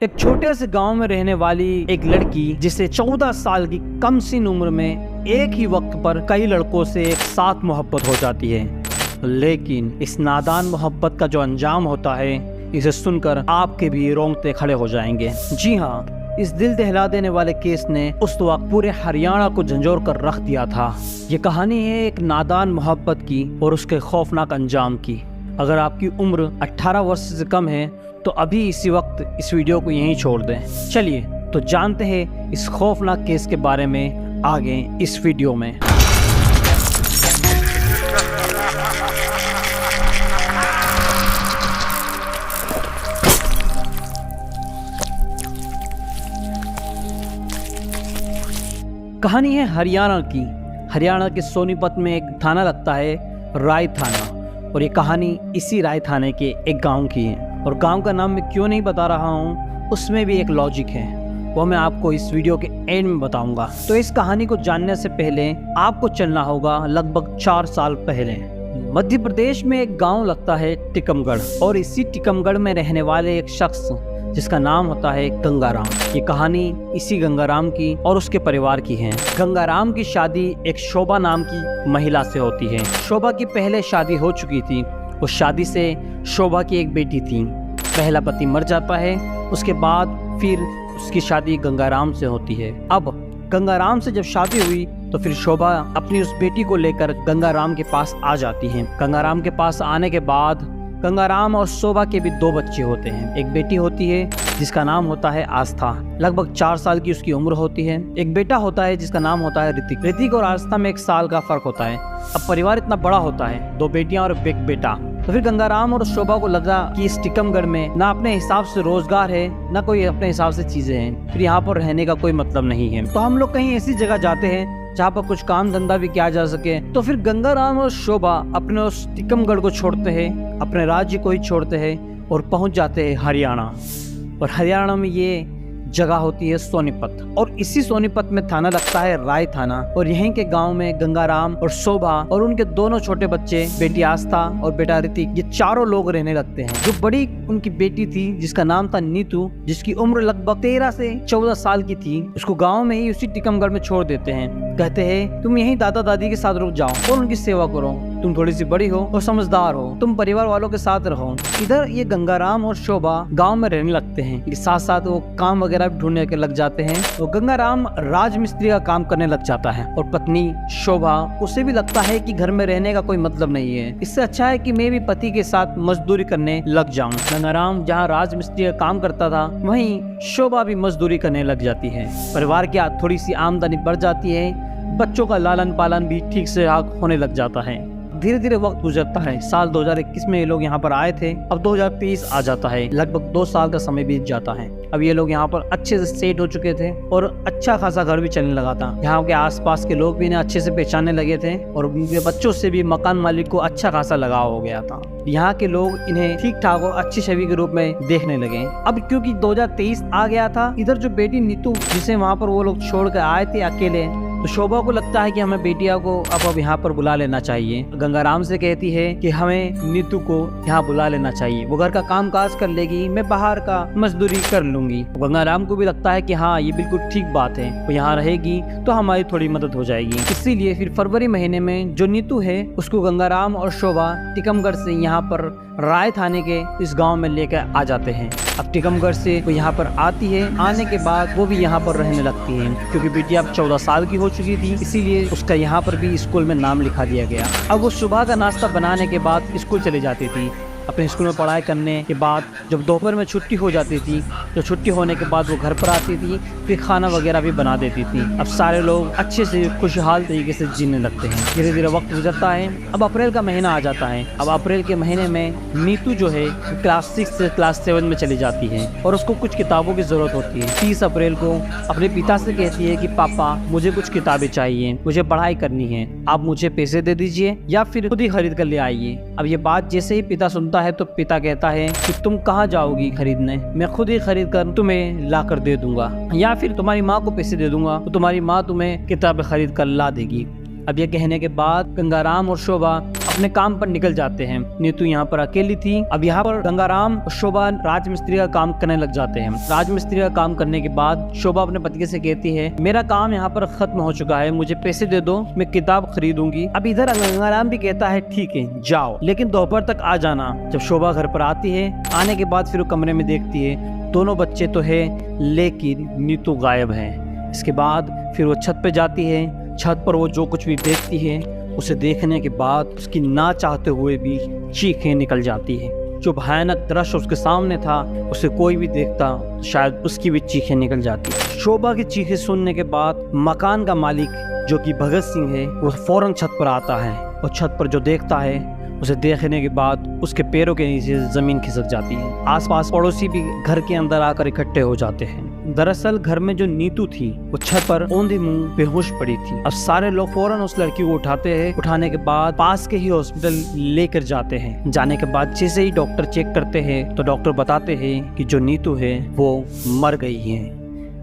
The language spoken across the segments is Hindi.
एक छोटे से गांव में रहने वाली एक लड़की जिसे 14 साल की कम सी उम्र में एक ही वक्त पर कई लड़कों से एक साथ मोहब्बत हो जाती है। लेकिन इस नादान मोहब्बत का जो अंजाम होता है, इसे सुनकर आपके भी रोंगटे खड़े हो जाएंगे। जी हाँ, इस दिल दहला देने वाले केस ने उस वक्त पूरे हरियाणा को झंझोर कर रख दिया था। ये कहानी है एक नादान मोहब्बत की और उसके खौफनाक अंजाम की। अगर आपकी उम्र 18 वर्ष से कम है तो अभी इसी वक्त इस वीडियो को यहीं छोड़ दें। चलिए तो जानते हैं इस खौफनाक केस के बारे में आगे इस वीडियो में। कहानी है हरियाणा की। हरियाणा के सोनीपत में एक थाना लगता है, राय थाना। और ये कहानी इसी राय थाने के एक गांव की है। और गांव का नाम मैं क्यों नहीं बता रहा हूँ, उसमें भी एक लॉजिक है, वो मैं आपको इस वीडियो के एंड में बताऊंगा। तो इस कहानी को जानने से पहले आपको चलना होगा लगभग 4 साल पहले। मध्य प्रदेश में एक गांव लगता है टीकमगढ़, और इसी टीकमगढ़ में रहने वाले एक शख्स जिसका नाम होता है गंगाराम। ये कहानी इसी गंगाराम की और उसके परिवार की है। गंगाराम की शादी एक शोभा नाम की महिला से होती है। शोभा की पहले शादी हो चुकी थी। उस शादी से शोभा की एक बेटी थी। पहला पति मर जाता है, उसके बाद फिर उसकी शादी गंगाराम से होती है। अब गंगाराम से जब शादी हुई तो फिर शोभा अपनी उस बेटी को लेकर गंगाराम के पास आ जाती है। गंगाराम के पास आने के बाद गंगाराम और शोभा के भी 2 बच्चे होते हैं। एक बेटी होती है जिसका नाम होता है आस्था, लगभग 4 साल की उसकी उम्र होती है। एक बेटा होता है जिसका नाम होता है ऋतिक। ऋतिक और आस्था में 1 साल का फर्क होता है। अब परिवार इतना बड़ा होता है, 2 बेटियां और एक बेटा। तो फिर गंगाराम और शोभा को लगा कि इस टीकमगढ़ में ना अपने हिसाब से रोजगार है, ना कोई अपने हिसाब से चीजें हैं, फिर यहाँ पर रहने का कोई मतलब नहीं है। तो हम लोग कहीं ऐसी जगह जाते हैं जहाँ पर कुछ काम धंधा भी किया जा सके। तो फिर गंगाराम और शोभा अपने उस टीकमगढ़ को छोड़ते हैं, अपने राज्य को ही छोड़ते हैं और पहुंच जाते हैं हरियाणा। और हरियाणा में ये जगह होती है सोनीपत, और इसी सोनीपत में थाना लगता है राय थाना। और यहीं के गांव में गंगाराम और शोभा और उनके दोनों छोटे बच्चे, बेटी आस्था और बेटा ऋतिक, ये चारों लोग रहने लगते हैं। जो बड़ी उनकी बेटी थी जिसका नाम था नीतू, जिसकी उम्र लगभग 13 से 14 साल की थी, उसको गाँव में ही उसी टीकमगढ़ में छोड़ देते हैं। कहते हैं तुम यहीं दादा दादी के साथ रुक जाओ और उनकी सेवा करो, तुम थोड़ी सी बड़ी हो और समझदार हो, तुम परिवार वालों के साथ रहो। इधर ये गंगाराम और शोभा गांव में रहने लगते हैं। साथ साथ वो काम वगैरह भी ढूंढने के लग जाते हैं। तो गंगाराम राजमिस्त्री का काम करने लग जाता है और पत्नी शोभा, उसे भी लगता है कि घर में रहने का कोई मतलब नहीं है, इससे अच्छा है कि मैं भी पति के साथ मजदूरी करने लग जाऊं। गंगाराम जहाँ राजमिस्त्री का काम करता था, वहीं शोभा भी मजदूरी करने लग जाती है। परिवार की थोड़ी सी आमदनी बढ़ जाती है, बच्चों का लालन पालन भी ठीक से होने लग जाता है। धीरे धीरे वक्त गुजरता है। साल 2021 में ये लोग यहाँ पर आए थे। अब 2023 आ जाता है, लगभग 2 साल का समय बीत जाता है। अब ये लोग यहाँ पर अच्छे से सेट हो चुके थे और अच्छा खासा घर भी चलने लगा था। यहाँ के आसपास के लोग भी इन्हें अच्छे से पहचानने लगे थे और उनके बच्चों से भी मकान मालिक को अच्छा खासा लगाव हो गया था। यहाँ के लोग इन्हें ठीक ठाक और अच्छी छवि के रूप में देखने लगे। अब क्योंकि 2023 आ गया था, इधर जो बेटी नीतू, जिसे वहाँ पर वो लोग छोड़ कर आए थे अकेले, तो शोभा को लगता है कि हमें बेटिया को अब यहाँ पर बुला लेना चाहिए। गंगाराम से कहती है कि हमें नीतू को यहाँ बुला लेना चाहिए, वो घर का काम काज कर लेगी, मैं बाहर का मजदूरी कर लूंगी। गंगाराम को भी लगता है कि हाँ, ये बिल्कुल ठीक बात है, वो यहाँ रहेगी तो हमारी थोड़ी मदद हो जाएगी। इसीलिए फिर फरवरी महीने में जो नीतू है उसको गंगाराम और शोभा टीकमगढ़ से यहाँ पर राय थाने के इस गांव में लेकर आ जाते हैं। अब टीकमगढ़ से वो यहाँ पर आती है। आने के बाद वो भी यहाँ पर रहने लगती है, क्योंकि बेटिया अब 14 साल की हो चुकी थी, इसीलिए उसका यहाँ पर भी स्कूल में नाम लिखा दिया गया। अब वो सुबह का नाश्ता बनाने के बाद स्कूल चली जाती थी। अपने स्कूल में पढ़ाई करने के बाद जब दोपहर में छुट्टी हो जाती थी, तो छुट्टी होने के बाद वो घर पर आती थी, फिर खाना वगैरह भी बना देती थी। अब सारे लोग अच्छे से खुशहाल तरीके से जीने लगते हैं। धीरे धीरे वक्त गुजरता है। अब अप्रैल का महीना आ जाता है। अब अप्रैल के महीने में नीतू जो है क्लास 6 से क्लास 7 में चली जाती है और उसको कुछ किताबों की जरूरत होती है। 30 अप्रैल को अपने पिता से कहती है कि पापा, मुझे कुछ किताबें चाहिए, मुझे पढ़ाई करनी है, आप मुझे पैसे दे दीजिए या फिर खुद ही खरीद कर ले आइए। अब ये बात जैसे ही पिता सुनता है तो पिता कहता है कि तुम कहाँ जाओगी खरीदने, मैं खुद ही खरीद कर तुम्हें ला कर दे दूंगा, या फिर तुम्हारी माँ को पैसे दे दूंगा तो तुम्हारी माँ तुम्हें किताबें खरीद कर ला देगी। अब यह कहने के बाद गंगाराम और शोभा अपने काम पर निकल जाते हैं। नीतू यहाँ पर अकेली थी। अब यहाँ पर गंगाराम और शोभा राजमिस्त्री का काम करने लग जाते हैं। राजमिस्त्री का काम करने के बाद शोभा अपने पति से कहती है, मेरा काम यहाँ पर खत्म हो चुका है, मुझे पैसे दे दो, मैं किताब खरीदूंगी। अब इधर गंगाराम भी कहता है ठीक है जाओ, लेकिन दोपहर तक आ जाना। जब शोभा घर पर आती है, आने के बाद फिर वो कमरे में देखती है दोनों बच्चे तो है लेकिन नीतू गायब है। इसके बाद फिर वो छत पे जाती है। छत पर वो जो कुछ भी देखती है, उसे देखने के बाद उसकी ना चाहते हुए भी चीखें निकल जाती है। जो भयानक दृश्य उसके सामने था, उसे कोई भी देखता तो शायद उसकी भी चीखें निकल जाती। शोभा की चीखें सुनने के बाद मकान का मालिक जो कि भगत सिंह है, वो फौरन छत पर आता है और छत पर जो देखता है, उसे देखने के बाद उसके पैरों के नीचे जमीन खिसक जाती है। आसपास पड़ोसी भी घर के अंदर आकर इकट्ठे हो जाते हैं। दरअसल घर में जो नीतू थी वो छत पर औंधे मुंह बेहोश पड़ी थी। अब सारे लोग फौरन उस लड़की को उठाते हैं। उठाने के बाद पास के ही हॉस्पिटल लेकर जाते हैं। जाने के बाद जैसे ही डॉक्टर चेक करते हैं तो डॉक्टर बताते हैं कि जो नीतू है वो मर गई है।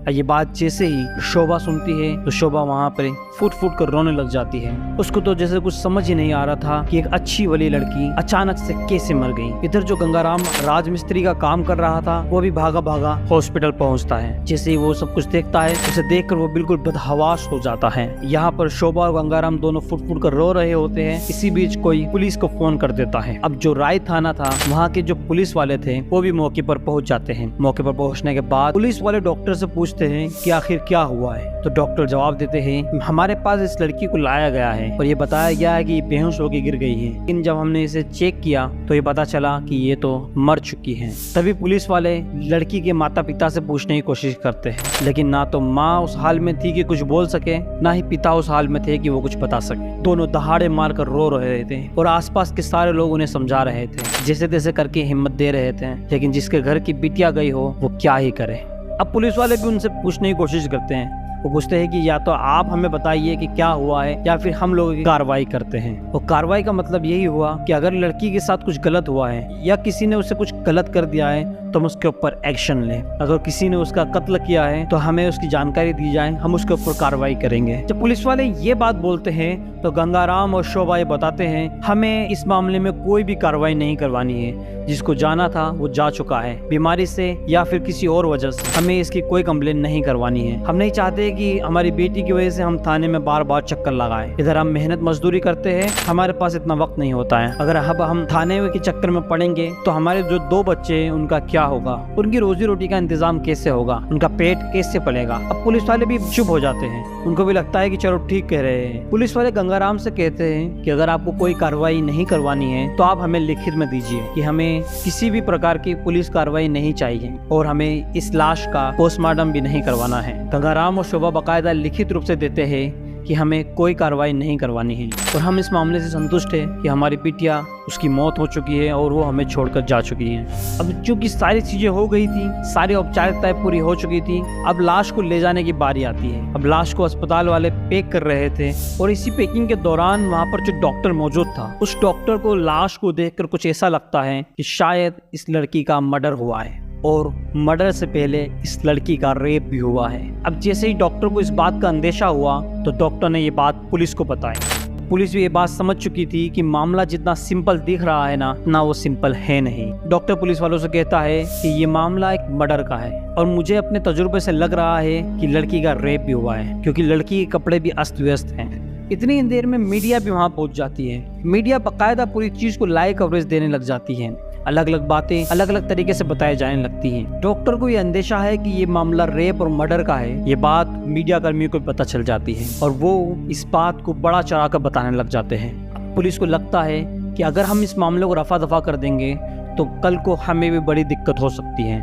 ये बात जैसे ही शोभा सुनती है तो शोभा वहाँ पर फुट फुट कर रोने लग जाती है। उसको तो जैसे कुछ समझ ही नहीं आ रहा था कि एक अच्छी वाली लड़की अचानक से कैसे मर गई। इधर जो गंगाराम राजमिस्त्री का काम कर रहा था, वो भी भागा भागा हॉस्पिटल पहुँचता है। जैसे ही वो सब कुछ देखता है, उसे देखकर वो बिल्कुल बदहवास हो जाता है। यहाँ पर शोभा और गंगाराम दोनों फुट फुट कर रो रहे होते हैं। इसी बीच कोई पुलिस को फोन कर देता है। अब जो राय थाना था, वहाँ के जो पुलिस वाले थे वो भी मौके पर पहुँच जाते हैं। मौके पर पहुँचने के बाद पुलिस वाले डॉक्टर से पूछते हैं कि आखिर क्या हुआ है। तो डॉक्टर जवाब देते हैं, हमारे पास इस लड़की को लाया गया है और ये बताया गया है कि ये बेहोश होकर गिर गई है, लेकिन जब हमने इसे चेक किया तो ये पता चला कि ये तो मर चुकी है। तभी पुलिस वाले लड़की के माता पिता से पूछने की कोशिश करते हैं, लेकिन ना तो माँ उस हाल में थी कि कुछ बोल सके, ना ही पिता उस हाल में थे कि वो कुछ बता सके। दोनों दहाड़े मारकर रो रहे थे और आसपास के सारे लोग उन्हें समझा रहे थे, जैसे तैसे करके हिम्मत दे रहे थे, लेकिन जिसके घर की बिटिया गई हो वो क्या ही करे। अब पुलिस वाले भी उनसे पूछने की कोशिश करते हैं। वो पूछते हैं कि या तो आप हमें बताइए कि क्या हुआ है या फिर हम लोग कार्रवाई करते हैं। और कार्रवाई का मतलब यही हुआ कि अगर लड़की के साथ कुछ गलत हुआ है या किसी ने उसे कुछ गलत कर दिया है तो हम उसके ऊपर एक्शन लें। अगर किसी ने उसका कत्ल किया है तो हमें उसकी जानकारी दी जाए, हम उसके ऊपर कार्रवाई करेंगे। जब पुलिस वाले ये बात बोलते हैं तो गंगाराम और शोभा ये बताते हैं, हमें इस मामले में कोई भी कार्रवाई नहीं करवानी है। जिसको जाना था वो जा चुका है, बीमारी से या फिर किसी और वजह से। हमें इसकी कोई कंप्लेन नहीं करवानी है। हम नहीं चाहते कि हमारी बेटी की वजह से हम थाने में बार बार चक्कर लगाएं। इधर हम मेहनत मजदूरी करते हैं, हमारे पास इतना वक्त नहीं होता है। अगर अब हम थाने के चक्कर में पड़ेंगे तो हमारे जो 2 बच्चे हैं उनका क्या होगा, उनकी रोजी रोटी का इंतजाम कैसे होगा, उनका पेट कैसे पलेगा। अब पुलिस वाले भी चुप हो जाते हैं। उनको भी लगता है कि चलो ठीक कह रहे हैं। पुलिस वाले गंगाराम से कहते हैं कि अगर आपको कोई कार्रवाई नहीं करवानी है तो आप हमें लिखित में दीजिए कि हमें किसी भी प्रकार की पुलिस कार्रवाई नहीं चाहिए और हमें इस लाश का पोस्टमार्टम भी नहीं करवाना है। गंगाराम और शोभा बाकायदा लिखित रूप से देते हैं कि हमें कोई कार्रवाई नहीं करवानी है और हम इस मामले से संतुष्ट है कि हमारी बिटिया उसकी मौत हो चुकी है और वो हमें छोड़कर जा चुकी है। अब चूंकि सारी चीजें हो गई थी, सारी औपचारिकताएं पूरी हो चुकी थी, अब लाश को ले जाने की बारी आती है। अब लाश को अस्पताल वाले पैक कर रहे थे और इसी पैकिंग के दौरान वहाँ पर जो डॉक्टर मौजूद था, उस डॉक्टर को लाश को देखकर कुछ ऐसा लगता है कि शायद इस लड़की का मर्डर हुआ है और मर्डर से पहले इस लड़की का रेप भी हुआ है। अब जैसे ही डॉक्टर को इस बात का अंदेशा हुआ तो डॉक्टर ने ये बात पुलिस को बताई। पुलिस भी ये बात समझ चुकी थी कि मामला जितना सिंपल दिख रहा है ना वो सिंपल है नहीं। डॉक्टर पुलिस वालों से कहता है कि ये मामला एक मर्डर का है और मुझे अपने तजुर्बे से लग रहा है कि लड़की का रेप भी हुआ है, क्योंकि लड़की के कपड़े भी अस्त व्यस्त हैं। इतनी देर में मीडिया भी वहाँ पहुँच जाती है। मीडिया बाकायदा पूरी चीज को लाइव कवरेज देने लग जाती है। अलग अलग बातें अलग अलग तरीके से बताई जाने लगती हैं। डॉक्टर को ये अंदेशा है कि ये मामला रेप और मर्डर का है। ये बात मीडिया कर्मियों को पता चल जाती है और वो इस बात को बड़ा चढ़ा कर बताने लग जाते हैं। पुलिस को लगता है कि अगर हम इस मामले को रफा दफा कर देंगे तो कल को हमें भी बड़ी दिक्कत हो सकती है।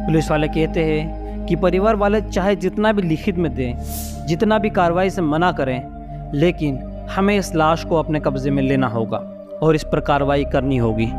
पुलिस वाले कहते हैं कि परिवार वाले चाहे जितना भी लिखित में दें, जितना भी कार्रवाई से मना करें, लेकिन हमें इस लाश को अपने कब्जे में लेना होगा और इस पर कार्रवाई करनी होगी।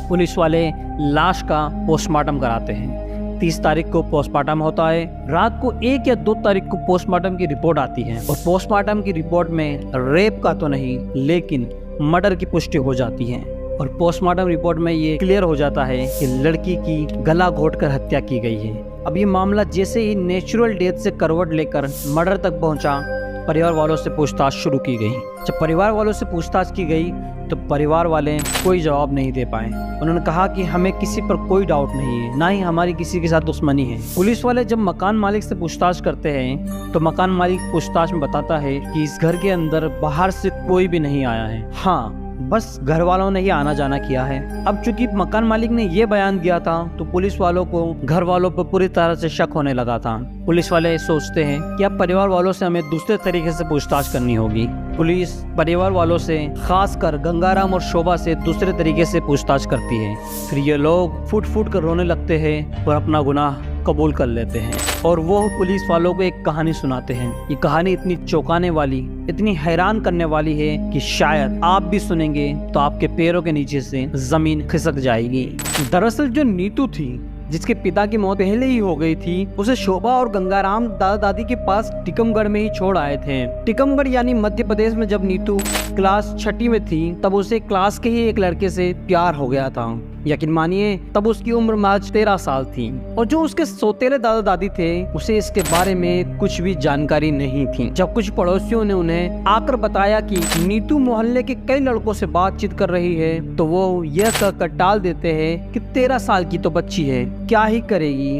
पुलिस वाले लाश का पोस्टमार्टम कराते हैं। 30 तारीख को पोस्टमार्टम होता है। रात को 1 या 2 तारीख को पोस्टमार्टम की रिपोर्ट आती है और पोस्टमार्टम की रिपोर्ट में रेप का तो नहीं लेकिन मर्डर की पुष्टि हो जाती है और पोस्टमार्टम रिपोर्ट में ये क्लियर हो जाता है कि लड़की की गला घोंटकर हत्या की गई है। अब ये मामला जैसे ही नेचुरल डेथ से करवट लेकर मर्डर तक पहुंचा परिवार वालों से पूछताछ शुरू की गई। जब परिवार वालों से पूछताछ की गई तो परिवार वाले कोई जवाब नहीं दे पाए। उन्होंने कहा कि हमें किसी पर कोई डाउट नहीं है, ना ही हमारी किसी के साथ दुश्मनी है। पुलिस वाले जब मकान मालिक से पूछताछ करते हैं तो मकान मालिक पूछताछ में बताता है कि इस घर के अंदर बाहर से कोई भी नहीं आया है, हाँ बस घर वालों ने ही आना जाना किया है। अब चूंकि मकान मालिक ने ये बयान दिया था तो पुलिस वालों को घर वालों पर पूरी तरह से शक होने लगा था। पुलिस वाले सोचते हैं कि अब परिवार वालों से हमें दूसरे तरीके से पूछताछ करनी होगी। पुलिस परिवार वालों से, खासकर गंगाराम और शोभा से दूसरे तरीके से पूछताछ करती है। फिर ये लोग फूट फूट कर रोने लगते हैं और अपना गुनाह कबूल कर लेते हैं और वो पुलिस वालों को एक कहानी सुनाते हैं। ये कहानी इतनी चौंकाने वाली, इतनी हैरान करने वाली है कि शायद आप भी सुनेंगे तो आपके पैरों के नीचे से जमीन खिसक जाएगी। दरअसल जो नीतू थी, जिसके पिता की मौत पहले ही हो गई थी, उसे शोभा और गंगाराम दादा दादी के पास टीकमगढ़ में ही छोड़ आए थे। टीकमगढ़ यानी मध्य प्रदेश में जब नीतू क्लास 6ठी में थी तब उसे क्लास के ही एक लड़के से प्यार हो गया था। यकीन मानिए तब उसकी उम्र महज 13 साल थी और जो उसके सौतेले दादा दादी थे उसे इसके बारे में कुछ भी जानकारी नहीं थी। जब कुछ पड़ोसियों ने उन्हें आकर बताया कि नीतू मोहल्ले के कई लड़कों से बातचीत कर रही है तो वो यह कहकर टाल देते हैं कि 13 साल की तो बच्ची है, क्या ही करेगी।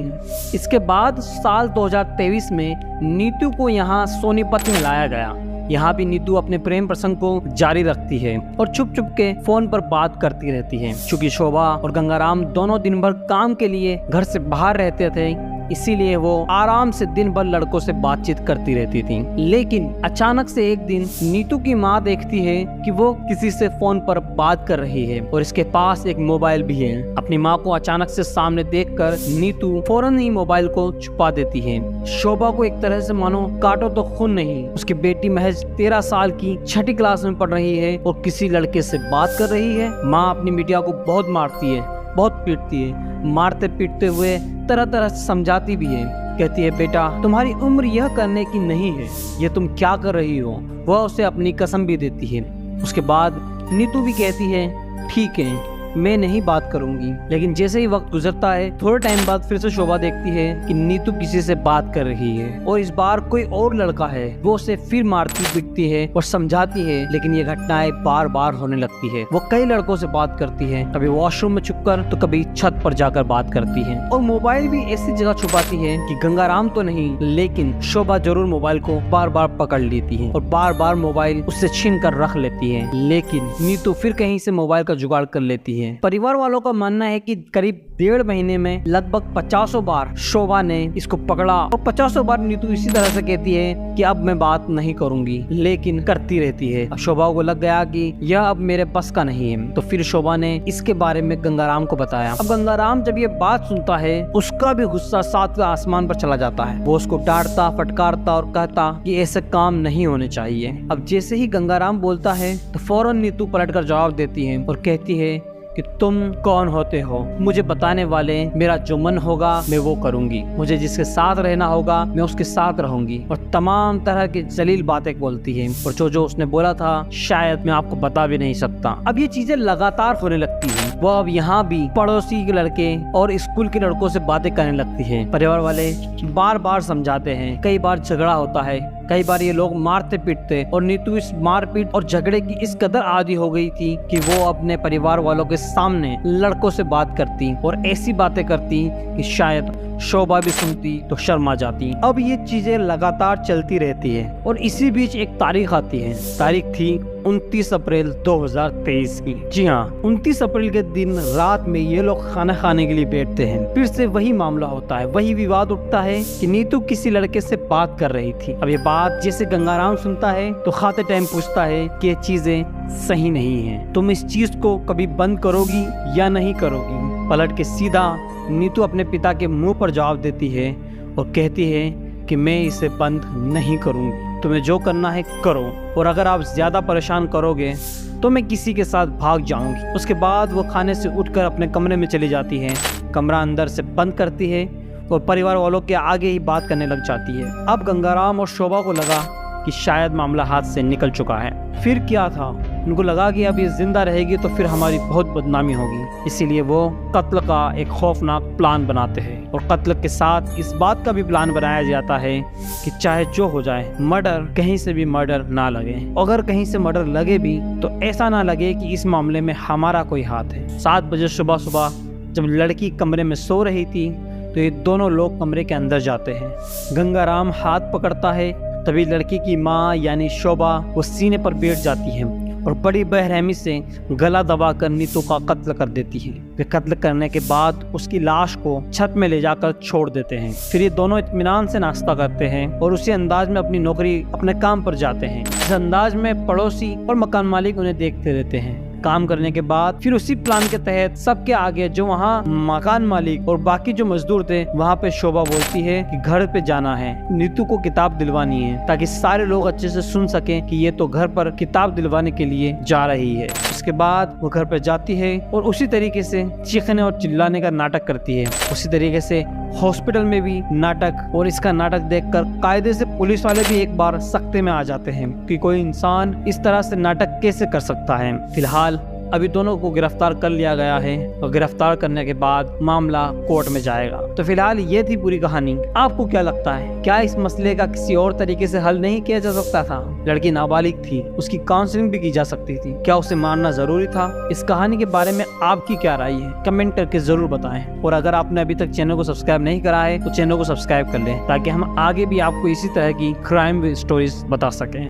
इसके बाद साल 2023 में नीतू को यहाँ सोनीपत में लाया गया। यहाँ भी नीतू अपने प्रेम प्रसंग को जारी रखती है और चुप चुप के फोन पर बात करती रहती है। चूंकि शोभा और गंगाराम दोनों दिन भर काम के लिए घर से बाहर रहते थे, इसीलिए वो आराम से दिन भर लड़कों से बातचीत करती रहती थी। लेकिन अचानक से एक दिन नीतू की माँ देखती है कि वो किसी से फोन पर बात कर रही है और इसके पास एक मोबाइल भी है। अपनी माँ को अचानक से सामने देखकर नीतू फौरन ही मोबाइल को छुपा देती है। शोभा को एक तरह से मानो काटो तो खून नहीं, उसकी बेटी महज 13 साल की 6ठी क्लास में पढ़ रही है और किसी लड़के से बात कर रही है। माँ अपनी बिटिया को बहुत मारती है, बहुत पीटती है। मारते पीटते हुए तरह तरह से समझाती भी है। कहती है, बेटा तुम्हारी उम्र यह करने की नहीं है, ये तुम क्या कर रही हो। वह उसे अपनी कसम भी देती है। उसके बाद नीतू भी कहती है, ठीक है मैं नहीं बात करूंगी। लेकिन जैसे ही वक्त गुजरता है थोड़े टाइम बाद फिर से शोभा देखती है कि नीतू किसी से बात कर रही है और इस बार कोई और लड़का है। वो उसे फिर मारती पीटती है और समझाती है, लेकिन ये घटनाएं बार बार होने लगती है। वो कई लड़कों से बात करती है, कभी वॉशरूम में छुपकर तो कभी छत पर जाकर बात करती है और मोबाइल भी ऐसी जगह छुपाती है कि गंगाराम तो नहीं लेकिन शोभा जरूर मोबाइल को बार बार पकड़ लेती है और बार बार मोबाइल उससे छीन कर रख लेती है। लेकिन नीतू फिर कहीं से मोबाइल का जुगाड़ कर लेती है। परिवार वालों का मानना है कि करीब 1.5 महीने में लगभग 50 बार शोभा ने इसको पकड़ा और 50 बार नीतू इसी तरह से कहती है कि अब मैं बात नहीं करूंगी, लेकिन करती रहती है। शोभा को लग गया कि यह अब मेरे बस का नहीं है, तो फिर शोभा ने इसके बारे में गंगाराम को बताया। अब गंगाराम जब ये बात सुनता है उसका भी गुस्सा 7वें आसमान पर चला जाता है। वो उसको डांटता, फटकारता और कहता कि ऐसे काम नहीं होने चाहिए। अब जैसे ही गंगाराम बोलता है तो फौरन नीतू पलटकर जवाब देती है और कहती है कि तुम कौन होते हो मुझे बताने वाले। मेरा जो मन होगा मैं वो करूंगी, मुझे जिसके साथ रहना होगा मैं उसके साथ रहूंगी। और तमाम तरह की जलील बातें बोलती है और जो उसने बोला था शायद मैं आपको बता भी नहीं सकता। अब ये चीजें लगातार होने लगती है। वो अब यहाँ भी पड़ोसी के लड़के और स्कूल के लड़कों से बातें करने लगती है। परिवार वाले बार बार समझाते हैं, कई बार झगड़ा होता है, कई बार ये लोग मारते पीटते और नीतू इस मारपीट और झगड़े की इस कदर आदी हो गई थी कि वो अपने परिवार वालों के सामने लड़कों से बात करती और ऐसी बातें करती कि शायद शोभा भी सुनती तो शर्मा जाती। अब ये चीजें लगातार चलती रहती है और इसी बीच एक तारीख आती है। तारीख थी 29 अप्रैल 2023 की। जी हाँ, 29 अप्रैल के दिन रात में ये लोग खाना खाने के लिए बैठते हैं। फिर से वही मामला होता है, वही विवाद उठता है कि नीतू किसी लड़के से बात कर रही थी। अब ये बात जैसे गंगाराम सुनता है तो खाते टाइम पूछता है कि ये चीजें सही नहीं है, तुम इस चीज को कभी बंद करोगी या नहीं करोगी। पलट के सीधा नीतू अपने पिता के मुंह पर जवाब देती है और कहती है कि मैं इसे बंद नहीं करूंगी, तुम्हें जो करना है करो और अगर आप ज्यादा परेशान करोगे तो मैं किसी के साथ भाग जाऊंगी। उसके बाद वो खाने से उठकर अपने कमरे में चली जाती है, कमरा अंदर से बंद करती है और परिवार वालों के आगे ही बात करने लग जाती है। अब गंगाराम और शोभा को लगा कि शायद मामला हाथ से निकल चुका है। फिर क्या था, उनको लगा कि अब ये जिंदा रहेगी तो फिर हमारी बहुत बदनामी होगी, इसीलिए वो कत्ल का एक खौफनाक प्लान बनाते हैं। और कत्ल के साथ इस बात का भी प्लान बनाया जाता है कि चाहे जो हो जाए, मर्डर कहीं से भी मर्डर ना लगे। अगर कहीं से मर्डर लगे भी तो ऐसा ना लगे कि इस मामले में हमारा कोई हाथ है। 7 बजे सुबह जब लड़की कमरे में सो रही थी तो ये दोनों लोग कमरे के अंदर जाते हैं। गंगाराम हाथ पकड़ता है, तभी लड़की की माँ यानी शोभा वो सीने पर बैठ जाती है और बड़ी बेरहमी से गला दबाकर नीतू का कत्ल कर देती है। वे कत्ल करने के बाद उसकी लाश को छत में ले जाकर छोड़ देते हैं। फिर ये दोनों इत्मीनान से नाश्ता करते हैं और उसी अंदाज में अपनी नौकरी अपने काम पर जाते हैं। इस अंदाज में पड़ोसी और मकान मालिक उन्हें देखते रहते हैं। काम करने के बाद फिर उसी प्लान के तहत सबके आगे जो वहाँ मकान मालिक और बाकी जो मजदूर थे वहाँ पे शोभा बोलती है कि घर पे जाना है, नीतू को किताब दिलवानी है, ताकि सारे लोग अच्छे से सुन सकें कि ये तो घर पर किताब दिलवाने के लिए जा रही है। उसके बाद वो घर पर जाती है और उसी तरीके से चीखने और चिल्लाने का नाटक करती है। उसी तरीके से हॉस्पिटल में भी नाटक, और इसका नाटक देखकर कायदे से पुलिस वाले भी एक बार सख्ते में आ जाते हैं कि कोई इंसान इस तरह से नाटक कैसे कर सकता है। फिलहाल अभी दोनों को गिरफ्तार कर लिया गया है और गिरफ्तार करने के बाद मामला कोर्ट में जाएगा। तो फिलहाल ये थी पूरी कहानी। आपको क्या लगता है, क्या इस मसले का किसी और तरीके से हल नहीं किया जा सकता था? लड़की नाबालिग थी, उसकी काउंसलिंग भी की जा सकती थी, क्या उसे मारना जरूरी था? इस कहानी के बारे में आपकी क्या राय है, कमेंट करके जरूर बताएं। और अगर आपने अभी तक चैनल को सब्सक्राइब नहीं करा है तो चैनल को सब्सक्राइब कर लें, ताकि हम आगे भी आपको इसी तरह की क्राइम स्टोरीज बता सकें।